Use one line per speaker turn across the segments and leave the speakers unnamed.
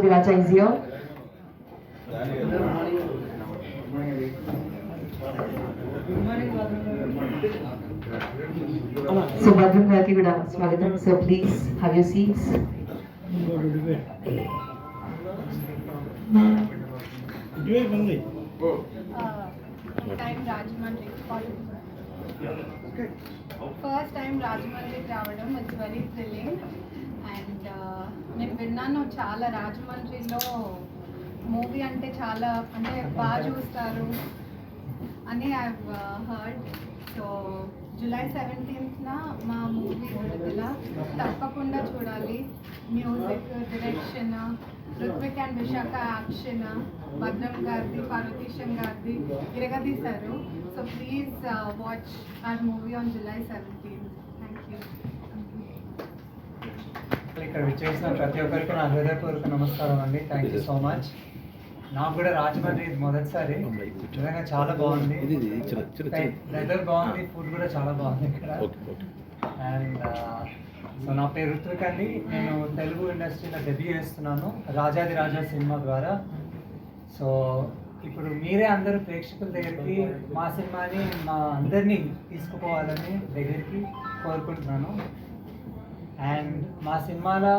Rajadi Raja is here. So Badram Gariki kuda swagatam. So please have your seats.
Time Rajamandri. First time Rajamandri రావడం it's very thrilling and నేను విన్నాను చాలా రాజమండ్రిలో movie అంటే చాలా అంటే బాగా చూస్తారు అని I heard. So July 17th మా మూవీ విడుదల తప్పకుండా చూడాలి. Music direction Ruthvik and Visakha action Bhadram గారిది పార్వతీశం గారిది ఇరగదీశారు. So please watch our movie on July 17th. Thank you.
ఇక్కడ విచ్చేసిన ప్రతి ఒక్కరికి నా హృదయపూర్వక నమస్కారం అండి. Thank you so much. నాకు కూడా రాజమండ్రి ఇది మొదటిసారి. నిజంగా చాలా బాగుంది, వెదర్ బాగుంది, ఫుడ్ కూడా చాలా బాగుంది ఇక్కడ. అండ్ సో నా పేరు రుత్విక్ అండి. నేను తెలుగు ఇండస్ట్రీలో డెబ్యూ చేస్తున్నాను రాజాది రాజా సినిమా ద్వారా. సో ఇప్పుడు మీరే అందరూ ప్రేక్షకుల దగ్గరికి మా సినిమాని మా అందరినీ తీసుకుపోవాలని దగ్గరికి కోరుకుంటున్నాను. అండ్ మా సినిమాలో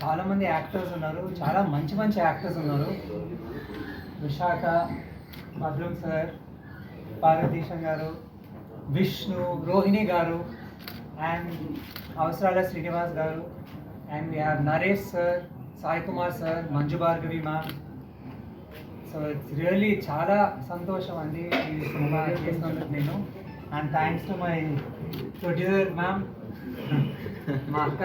చాలామంది యాక్టర్స్ ఉన్నారు, చాలా మంచి మంచి యాక్టర్స్ ఉన్నారు. విశాఖ, భద్రం సార్, పార్వతీశం గారు, విష్ణు, రోహిణి గారు, అండ్ అవసరాల శ్రీనివాస్ గారు, and we have Naresh sir, Sai Kumar sir, Manju Bhargavi ma'am. So it's really చాలా సంతోషం అండి ఈ సినిమా చేసినందుకు నేను. And thanks to my producer ma'am, మా అక్క.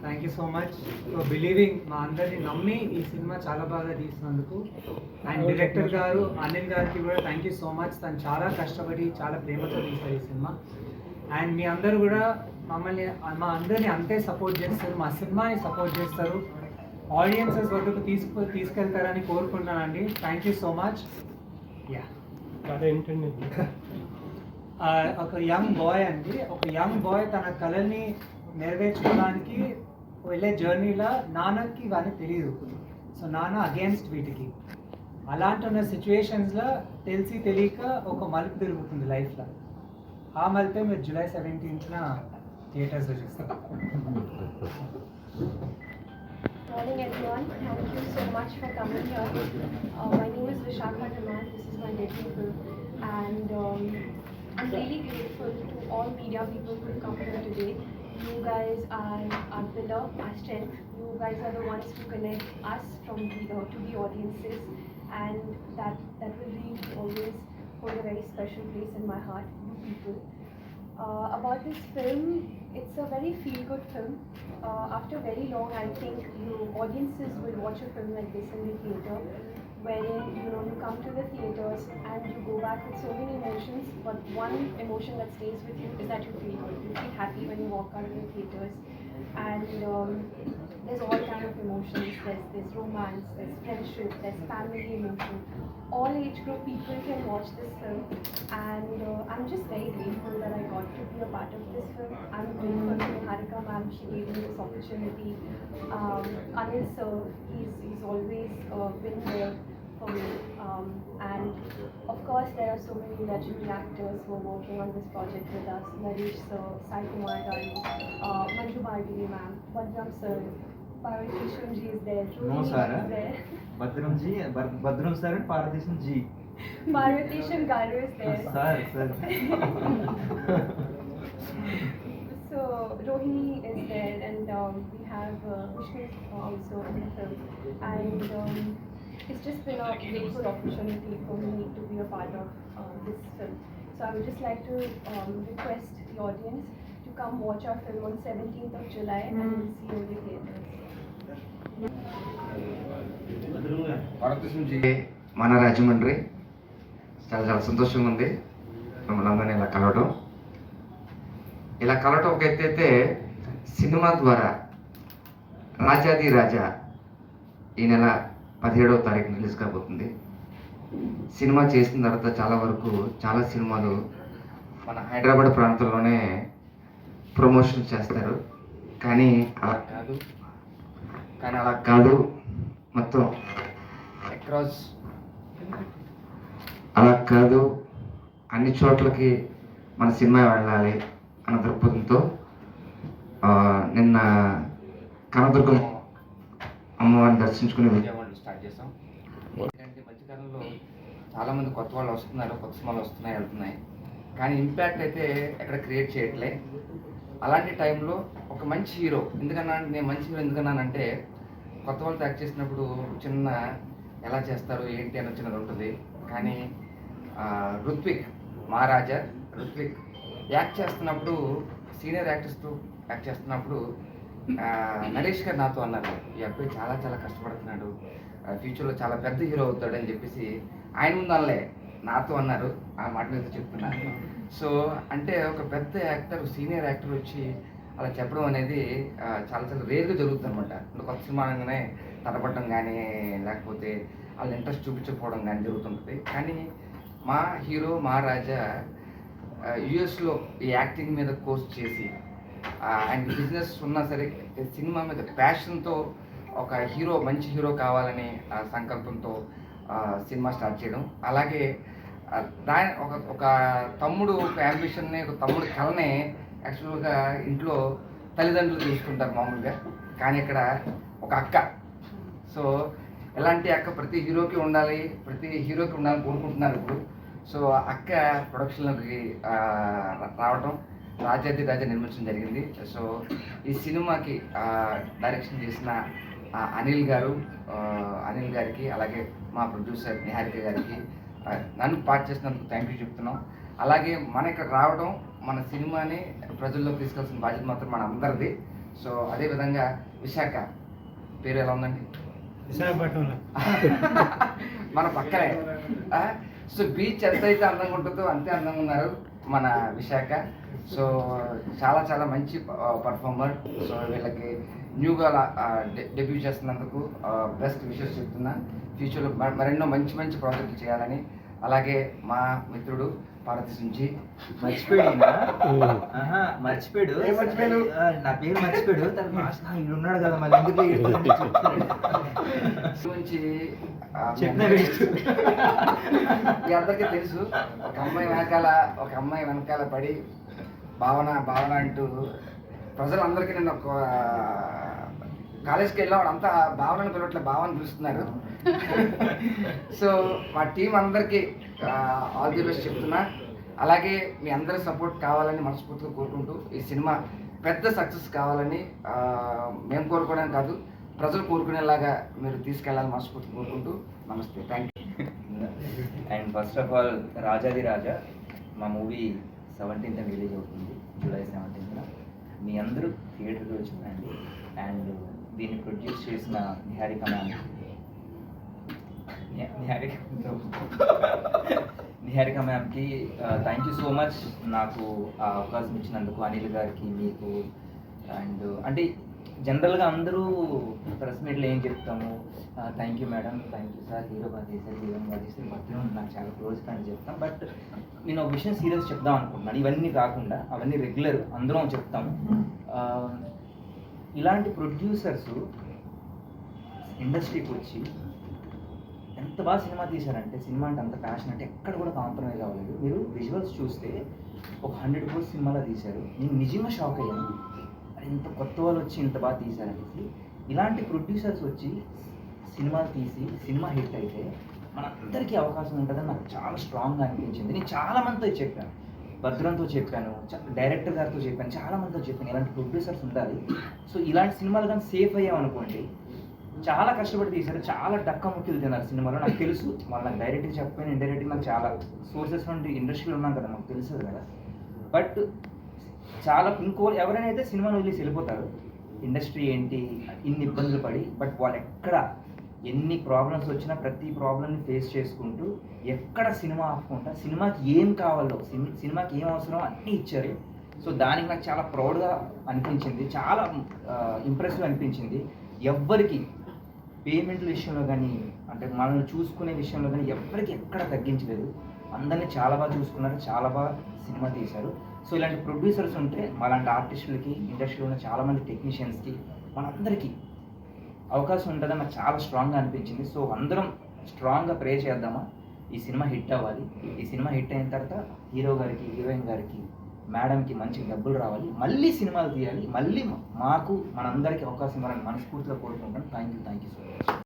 Thank you so much for believing, మా అందరినీ నమ్మి ఈ సినిమా చాలా బాగా తీసినందుకు. అండ్ డైరెక్టర్ గారు అనిల్ గారికి కూడా థ్యాంక్ యూ సో మచ్. తను చాలా కష్టపడి చాలా ప్రేమతో తీశారు ఈ సినిమా. అండ్ మీ అందరూ కూడా మమ్మల్ని మా అందరినీ అంతే సపోర్ట్ చేస్తారు, మా సినిమాని సపోర్ట్ చేస్తారు, ఆడియన్సెస్ వద్దకు తీసుకెళ్తారని కోరుకుంటున్నానండి. Thank you so much. Yeah, ఒక యంగ్ బాయ్ అండి, ఒక యంగ్ బాయ్ తన కళల్ని నెరవేర్చుకోవడానికి వెళ్ళే జర్నీలో నాన్నకి ఇవన్నీ తెలియదు. సో నాన్న అగేన్స్ట్ వీటికి. అలాంటి ఉన్న సిచ్యువేషన్స్లో తెలిసి తెలియక ఒక మలుపు తిరుగుతుంది లైఫ్లో. ఆ మలిపే మీరు జూలై 17th థియేటర్స్లో చూస్తారు.
Morning everyone, thank you so much for coming here. My name is Vishakha Dhaman, this is my debut film, and I'm really grateful to all media people who come here today. You guys are our pillar, our strength. You guys are the ones who connect us from to the audiences, and that will really always hold a very special place in my heart, you people. About this film, it's a very feel-good film. After very long, I think audiences will watch a film like this in the theatre, wherein you come to the theatres and you go back with so many emotions, but one emotion that stays with you is that you feel good. You feel happy when you walk out of the theatres, and there's all kind of emotions. There's romance, there's friendship, there's family emotion. All age group people can watch this film, and I'm just very grateful that I got to be a part of this film. I'm grateful to Niharika ma'am, she gave me this opportunity. Anil sir, he's always been there for me, and of course there are so many legendary actors who are working on this project with us. Naresh sir, Sai Kumar garu, Manju Bhargavi ma'am, Badram sir, Parvatisham ji is there,
No sir,
is there.
Badram sir and Parvatisham ji.
Parvatisham garu is there.
Sir.
So Rohini is there, and we have Vishnu also in the film, and it's just been a grateful opportunity for me to be a part of this film. So I would just like to request the audience to come watch our film on 17th of July, and we'll see you in the theatres.
మన రాజమండ్రి చాలా చాలా సంతోషంగా ఉంది మిమ్మల్ని అందరినీ ఇలా కలవటం ఒక ఎత్తైతే సినిమా ద్వారా రాజాది రాజా ఈ నెల 17వ తారీఖు రిలీజ్ కాబోతుంది. సినిమా చేసిన తర్వాత చాలా సినిమాలు మన హైదరాబాద్ ప్రాంతంలోనే ప్రమోషన్ చేస్తారు, కానీ అలా కాదు మొత్తం అక్రాస్ అలా కాదు, అన్ని చోట్లకి మన సినిమా వెళ్ళాలి అన్న దృక్పథంతో నిన్న కనదుర్గం అమ్మవారిని దర్శించుకుని విజయవాడలో స్టార్ట్ చేసాం. ఎందుకంటే మధ్యకాలంలో చాలామంది కొత్త వాళ్ళు వస్తున్నారు, కొత్త సినిమాలు వస్తున్నాయి, వెళ్తున్నాయి, కానీ ఇంపాక్ట్ అయితే ఎక్కడ క్రియేట్ చేయట్లే. అలాంటి టైంలో ఒక మంచి హీరో, నేను మంచి హీరో ఎందుకన్నానంటే కొత్త వాళ్ళతో యాక్ట్ చేసినప్పుడు చిన్న ఎలా చేస్తారు ఏంటి అని చిన్నది ఉంటుంది. కానీ రుత్విక్ మహారాజా యాక్ట్ చేస్తున్నప్పుడు సీనియర్ యాక్టర్స్తో యాక్ట్ చేస్తున్నప్పుడు నరేష్ గారు నాతో అన్నారు, ఈ అబ్బాయి చాలా చాలా కష్టపడుతున్నాడు, ఫ్యూచర్లో చాలా పెద్ద హీరో అవుతాడు అని చెప్పేసి ఆయన ముందల్లే నాతో అన్నారు. ఆ మాట మీద చెప్తున్నా. సో అంటే ఒక పెద్ద యాక్టర్, సీనియర్ యాక్టర్ వచ్చి అలా చెప్పడం అనేది చాలా చాలా రేర్గా జరుగుతుంది అనమాట. కొత్త సినిమా అనగానే తడపడడం కానీ లేకపోతే వాళ్ళ ఇంట్రెస్ట్ చూపించకపోవడం కానీ జరుగుతుంటుంది. కానీ మా హీరో మహారాజా యుఎస్లో ఈ యాక్టింగ్ మీద కోర్స్ చేసి ఆయన బిజినెస్ ఉన్నా సరే సినిమా మీద ప్యాషన్తో ఒక హీరో, మంచి హీరో కావాలని సంకల్పంతో సినిమా స్టార్ట్ చేయడం. అలాగే దాని ఒక తమ్ముడు ఒక యాంబిషన్ని, ఒక తమ్ముడు కళని యాక్చువల్గా ఇంట్లో తల్లిదండ్రులు చూసుకుంటారు మామూలుగా, కానీ ఇక్కడ ఒక అక్క. సో ఎలాంటి అక్క ప్రతి హీరోకి ఉండాలని కోరుకుంటున్నారు ఇప్పుడు. సో అక్క ప్రొడక్షన్లోకి రావడం, రాజాది రాజా నిర్మించడం జరిగింది. సో ఈ సినిమాకి డైరెక్షన్ చేసిన అనిల్ గారికి అలాగే మా ప్రొడ్యూసర్ నిహారిక గారికి నన్ను పార్ట్ చేసినందుకు థ్యాంక్ యూ చెప్తున్నాం. అలాగే మన ఇక్కడ రావడం, మన సినిమాని ప్రజల్లోకి తీసుకెళ్సిన బాధ్యత మాత్రం మన అందరిది. సో అదేవిధంగా విశాఖ పేరు ఎలా ఉందండి?
విశాఖపట్నంలో
మన పక్కనే. సో బీచ్ ఎంతైతే అందంగా ఉంటుందో అంతే అందంగా ఉన్నారు మన విశాఖ. సో చాలా చాలా మంచి పర్ఫార్మర్. సో వీళ్ళకి న్యూగా డెబ్యూ చేస్తున్నందుకు బెస్ట్ విషెస్ చెప్తున్నా. ఫ్యూచర్లో మరెన్నో మంచి మంచి ప్రాజెక్టులు చేయాలని. అలాగే మా మిత్రుడు పారదీశ్ నుంచి
మర్చిపోయాడు. నా పేరు మర్చిపోయాడు. తను ఉన్నాడు కదా, మళ్ళీ ఎందుకు
నుంచి
చెప్పిన
మీ అందరికీ తెలుసు, ఒక అమ్మాయి వెనకాల పడి భావన అంటూ ప్రజలందరికీ నేను ఒక కాలేజ్కి వెళ్ళినవాడు అంతా భావనను పిలవట్లే, భావన పిలుస్తున్నారు. సో మా టీం అందరికీ ఆల్ ది బెస్ట్ చెప్తున్నా. అలాగే మీ అందరి సపోర్ట్ కావాలని మనస్ఫూర్తిగా కోరుకుంటూ ఈ సినిమా పెద్ద సక్సెస్ కావాలని మేము కోరుకోవడం కాదు, ప్రజలు కోరుకునేలాగా మీరు తీసుకెళ్ళాలని మనస్ఫూర్తిగా కోరుకుంటూ నమస్తే, thank you.
And first of all Rajadhi Raja మా మూవీ 17th రిలీజ్ అవుతుంది, జూలై 17th. మీ అందరూ థియేటర్కి వచ్చిందండి. అండ్ దీన్ని ప్రొడ్యూస్ చేసిన నిహారిక మ్యామ్కి థ్యాంక్ యూ సో మచ్ నాకు ఆ అవకాశం ఇచ్చినందుకు. అనిల్ గారికి, మీకు. అండ్ అంటే జనరల్గా అందరూ ప్రెస్ మీట్లో ఏం చెప్తాము, thank you madam, thank you sir, hero బాగా చేశారు, హీరోయిన్ బాగా చేశారు, మధ్యలో నాకు చాలా క్లోజ్ ఫ్రెండ్స్ చెప్తాం. బట్ నేను ఒక విషయం సీరియస్ చెప్దాం అనుకుంటున్నాను. ఇవన్నీ కాకుండా అవన్నీ రెగ్యులర్ అందరం చెప్తాము. ఇలాంటి ప్రొడ్యూసర్స్ ఇండస్ట్రీకి వచ్చి ఎంత బాగా సినిమా తీశారంటే, సినిమా అంటే అంత ప్యాషన్ అంటే ఎక్కడ కూడా కాంప్రమైజ్ అవ్వలేదు. మీరు విజువల్స్ చూస్తే ఒక 100 crore సినిమాలో తీశారు. నేను నిజంగా షాక్ అయ్యాను, ఇంత కొత్త వాళ్ళు వచ్చి ఇంత బాగా తీశారనేసి. ఇలాంటి ప్రొడ్యూసర్స్ వచ్చి సినిమాలు తీసి సినిమా హిట్ అయితే మనందరికీ అవకాశం ఉంటుందని నాకు చాలా స్ట్రాంగ్గా అనిపించింది. నేను చాలామందితో చెప్పాను, భద్రంతో చెప్పాను, డైరెక్టర్ గారితో చెప్పాను, చాలామందితో చెప్పాను ఇలాంటి ప్రొడ్యూసర్స్ ఉండాలి. సో ఇలాంటి సినిమాలు కానీ సేఫ్ అయ్యామనుకోండి, చాలా కష్టపడి తీశారు, చాలా డక్క ముఖ్యలు తిన్నారు సినిమాలో. నాకు తెలుసు, వాళ్ళు నాకు డైరెక్ట్గా చెప్పాను, ఇండైరెక్ట్గా నాకు చాలా సోర్సెస్ నుండి ఇండస్ట్రీలో ఉన్నాం కదా, నాకు తెలుసు కదా. బట్ చాలా ఎవరైనా అయితే సినిమాను వదిలేసి వెళ్ళిపోతారు. ఇండస్ట్రీ ఏంటి ఇన్ని ఇబ్బందులు పడి, బట్ వాళ్ళు ఎక్కడ ఎన్ని ప్రాబ్లమ్స్ వచ్చినా ప్రతి ప్రాబ్లమ్ని ఫేస్ చేసుకుంటూ ఎక్కడ సినిమా ఆపుకుంటా సినిమాకి ఏం కావాలో, సినిమాకి ఏం అవసరం అన్నీ ఇచ్చారు. సో దానికి నాకు చాలా ప్రౌడ్గా అనిపించింది, చాలా ఇంప్రెసివ్ అనిపించింది. ఎవ్వరికి పేమెంట్ల విషయంలో కానీ, అంటే మనల్ని చూసుకునే విషయంలో కానీ ఎవ్వరికి ఎక్కడ తగ్గించలేదు. అందరినీ చాలా బాగా చూసుకున్నారు, చాలా బాగా సినిమా తీశారు. సో ఇలాంటి ప్రొడ్యూసర్స్ ఉంటే మాలాంటి ఆర్టిస్టులకి, ఇండస్ట్రీలో ఉన్న చాలామంది టెక్నీషియన్స్కి, మనందరికీ అవకాశం ఉంటుందని నాకు చాలా స్ట్రాంగ్గా అనిపించింది. సో అందరం స్ట్రాంగ్గా ప్రే చేద్దామా, ఈ సినిమా హిట్ అవ్వాలి. ఈ సినిమా హిట్ అయిన తర్వాత హీరో గారికి, హీరోయిన్ గారికి, మేడంకి మంచి డబ్బులు రావాలి, మళ్ళీ సినిమాలు తీయాలి, మళ్ళీ మాకు మనందరికీ అవకాశం ఇవ్వాలని మనస్ఫూర్తిగా కోరుకుంటాను. Thank you so much.